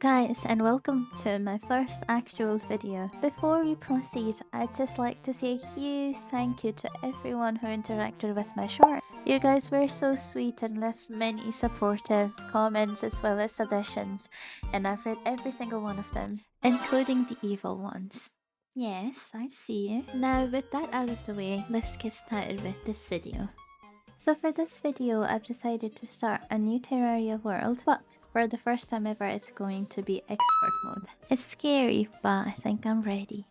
guys, and welcome to my first actual video. Before we proceed, I'd just like to say a huge thank you to everyone who interacted with my short. You guys were so sweet and left many supportive comments as well as suggestions, and I've read every single one of them, including the evil ones. Yes, I see you. Now with that out of the way, let's get started with this video. So for this video, I've decided to start a new Terraria world, but for the first time ever, it's going to be expert mode. It's scary, but I think I'm ready.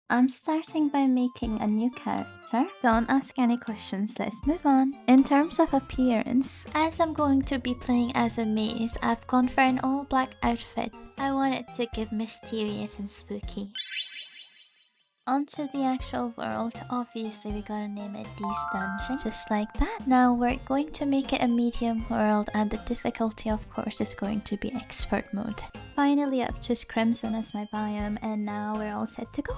I'm starting by making a new character. Don't ask any questions, let's move on. In terms of appearance, as I'm going to be playing as a mage, I've gone for an all black outfit. I want it to give mysterious and spooky. Onto the actual world, obviously we gotta name it these dungeons, just like that. Now we're going to make it a medium world, and the difficulty of course is going to be expert mode. Finally I've chosen Crimson as my biome, and now we're all set to go.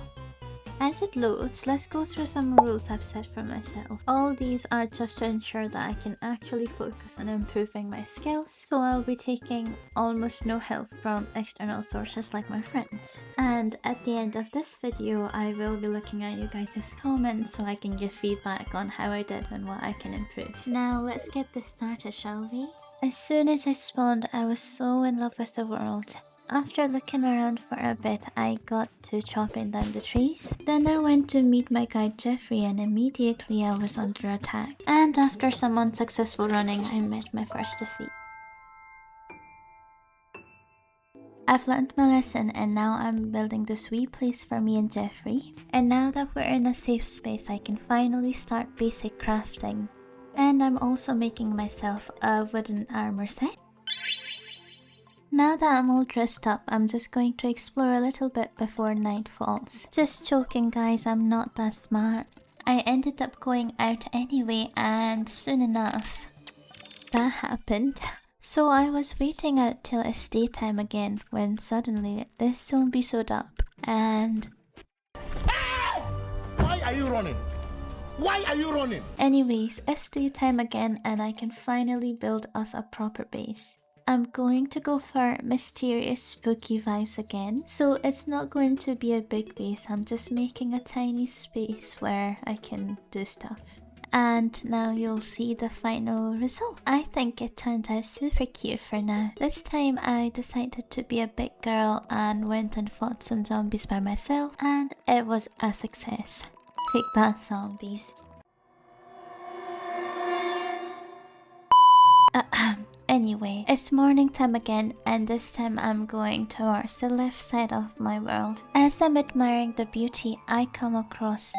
As it loads, let's go through some rules I've set for myself. All these are just to ensure that I can actually focus on improving my skills, so I'll be taking almost no help from external sources like my friends. And at the end of this video, I will be looking at you guys' comments so I can give feedback on how I did and what I can improve. Now let's get this started, shall we? As soon as I spawned, I was so in love with the world. After looking around for a bit, I got to chopping down the trees. Then I went to meet my guide Jeffrey, and immediately I was under attack. And after some unsuccessful running, I met my first defeat. I've learned my lesson, and now I'm building this wee place for me and Jeffrey. And now that we're in a safe space, I can finally start basic crafting. And I'm also making myself a wooden armor set. Now that I'm all dressed up, I'm just going to explore a little bit before night falls. Just joking guys, I'm not that smart. I ended up going out anyway, and soon enough, that happened. So I was waiting out till it's daytime again when suddenly this zombie showed up and... Why are you running? Why are you running? Anyways, it's daytime again and I can finally build us a proper base. I'm going to go for mysterious spooky vibes again, so it's not going to be a big base. I'm just making a tiny space where I can do stuff. And now you'll see the final result. I think it turned out super cute for now. This time I decided to be a big girl and went and fought some zombies by myself, and it was a success. Take that, zombies. Anyway, it's morning time again, and this time I'm going towards the left side of my world. As I'm admiring the beauty, I come across...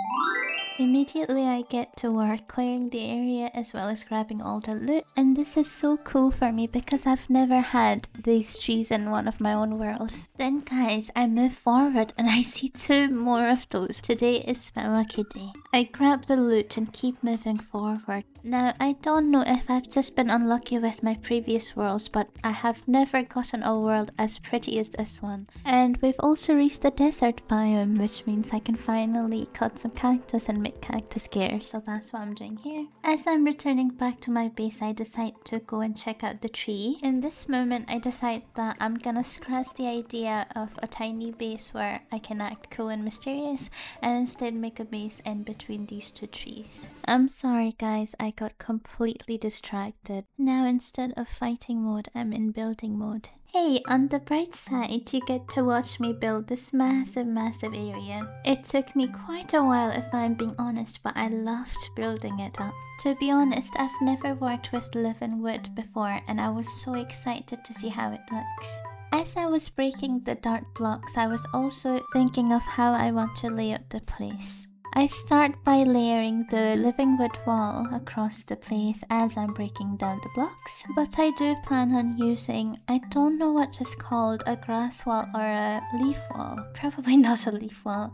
Immediately I get to work clearing the area as well as grabbing all the loot, and this is so cool for me because I've never had these trees in one of my own worlds. Then guys, I move forward and I see two more of those. Today is my lucky day. I grab the loot and keep moving forward. Now I don't know if I've just been unlucky with my previous worlds, but I have never gotten a world as pretty as this one. And we've also reached the desert biome, which means I can finally cut some cactus and make cactus gear, so that's what I'm doing here. As I'm returning back to my base, I decide to go and check out the tree. In this moment, I decide that I'm gonna scratch the idea of a tiny base where I can act cool and mysterious, and instead make a base in between these two trees. I'm sorry guys, I got completely distracted. Now instead of fighting mode, I'm in building mode. Hey, on the bright side, you get to watch me build this massive area. It took me quite a while if I'm being honest, but I loved building it up. To be honest, I've never worked with living wood before, and I was so excited to see how it looks. As I was breaking the dirt blocks, I was also thinking of how I want to lay out the place. I start by layering the living wood wall across the place as I'm breaking down the blocks, but I do plan on using, I don't know what it's called, a grass wall or a leaf wall, probably not a leaf wall,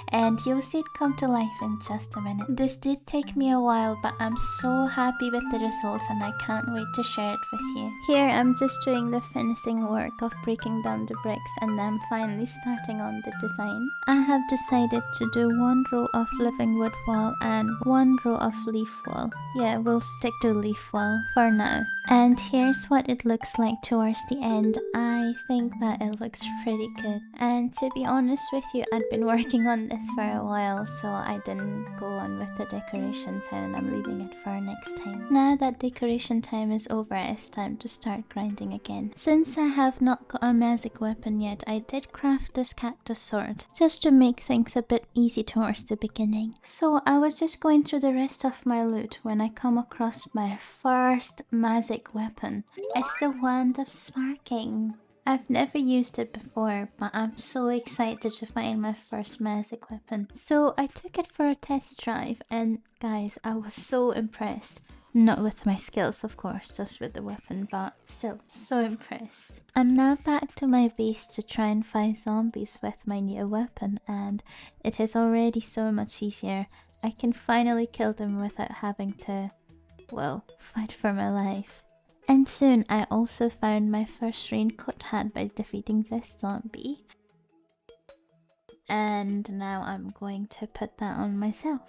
and you'll see it come to life in just a minute. This did take me a while, but I'm so happy with the results and I can't wait to share it with you. Here I'm just doing the finishing work of breaking down the bricks, and I'm finally starting on the design. I have decided to do one row of living wood wall and 1 row of leaf wall. Yeah, we'll stick to leaf wall for now. And here's what it looks like towards the end. I think that it looks pretty good. And to be honest with you, I'd been working on this for a while, so I didn't go on with the decorations and I'm leaving it for next time. Now that decoration time is over, it's time to start grinding again. Since I have not got a magic weapon yet, I did craft this cactus sword just to make things a bit easy towards the beginning. So I was just going through the rest of my loot when I come across my first magic weapon. It's the Wand of Sparking. I've never used it before, but I'm so excited to find my first magic weapon. So I took it for a test drive and guys, I was so impressed. Not with my skills, of course, just with the weapon, but still, so impressed. I'm now back to my base to try and fight zombies with my new weapon, and it is already so much easier. I can finally kill them without having to, well, fight for my life. And soon, I also found my first raincoat hat by defeating this zombie. And now I'm going to put that on myself.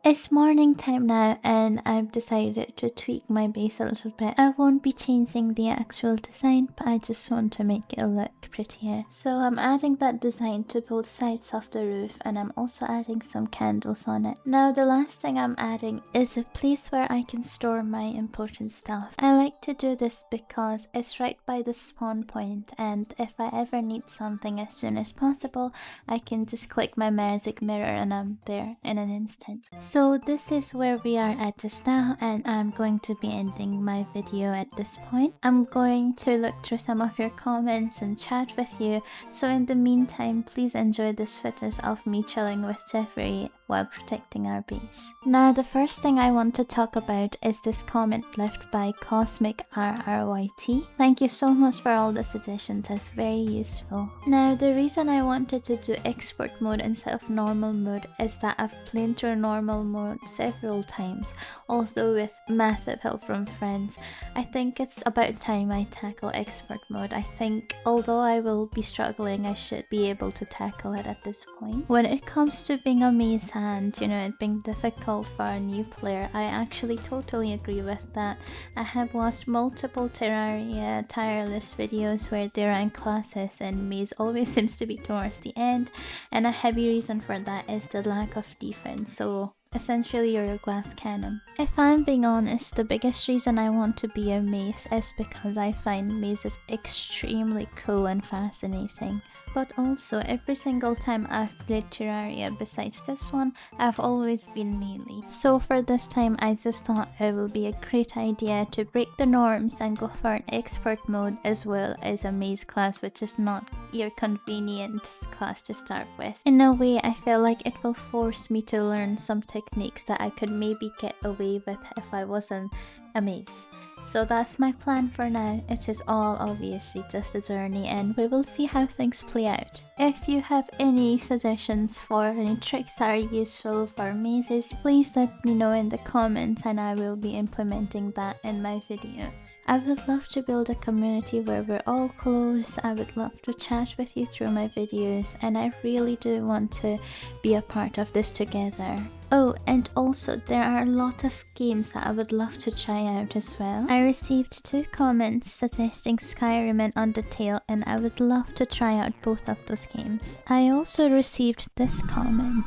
It's morning time now and I've decided to tweak my base a little bit. I won't be changing the actual design, but I just want to make it look prettier. So I'm adding that design to both sides of the roof and I'm also adding some candles on it. Now the last thing I'm adding is a place where I can store my important stuff. I like to do this because it's right by the spawn point and if I ever need something as soon as possible, I can just click my magic mirror and I'm there in an instant. So this is where we are at just now and I'm going to be ending my video at this point. I'm going to look through some of your comments and chat with you. So in the meantime, please enjoy this footage of me chilling with Jeffrey while protecting our base. Now the first thing I want to talk about is this comment left by Cosmic RRYT. Thank you so much for all the suggestions, it's very useful. Now the reason I wanted to do expert mode instead of normal mode is that I've played through normal mode several times, although with massive help from friends. I think it's about time I tackle expert mode. I think although I will be struggling, I should be able to tackle it at this point. When it comes to being a maze and it being difficult for a new player, I actually totally agree with that. I have watched multiple Terraria tireless videos where they rank classes and maze always seems to be towards the end, and a heavy reason for that is the lack of defense. So essentially you're a glass cannon. If I'm being honest, the biggest reason I want to be a maze is because I find mazes extremely cool and fascinating. But also, every single time I've played Terraria besides this one, I've always been melee. So for this time, I just thought it will be a great idea to break the norms and go for an expert mode as well as a maze class, which is not your convenient class to start with. In a way, I feel like it will force me to learn some techniques that I could maybe get away with if I wasn't a maze. So that's my plan for now. It is all obviously just a journey and we will see how things play out. If you have any suggestions for any tricks that are useful for mazes, please let me know in the comments and I will be implementing that in my videos. I would love to build a community where we're all close. I would love to chat with you through my videos and I really do want to be a part of this together. Oh, and also there are a lot of games that I would love to try out as well. I received 2 comments suggesting Skyrim and Undertale and I would love to try out both of those games. I also received this comment.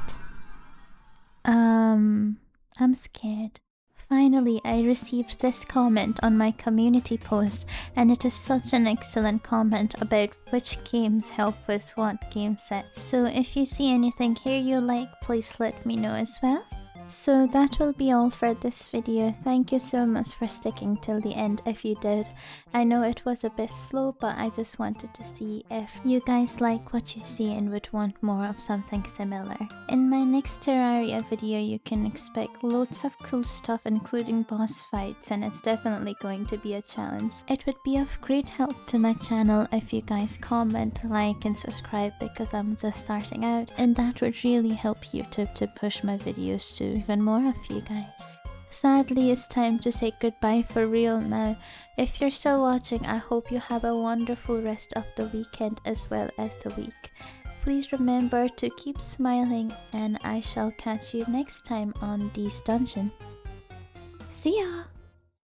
I'm scared. Finally, I received this comment on my community post and it is such an excellent comment about which games help with what game set. So if you see anything here you like, please let me know as well. So that will be all for this video. Thank you so much for sticking till the end if you did. I know it was a bit slow, but I just wanted to see if you guys like what you see and would want more of something similar. In my next Terraria video you can expect loads of cool stuff including boss fights and it's definitely going to be a challenge. It would be of great help to my channel if you guys comment, like and subscribe because I'm just starting out and that would really help YouTube to push my videos to even more of you guys. Sadly, it's time to say goodbye for real now. If you're still watching, I hope you have a wonderful rest of the weekend as well as the week. please remember to keep smiling, and I shall catch you next time on this dungeon. See ya!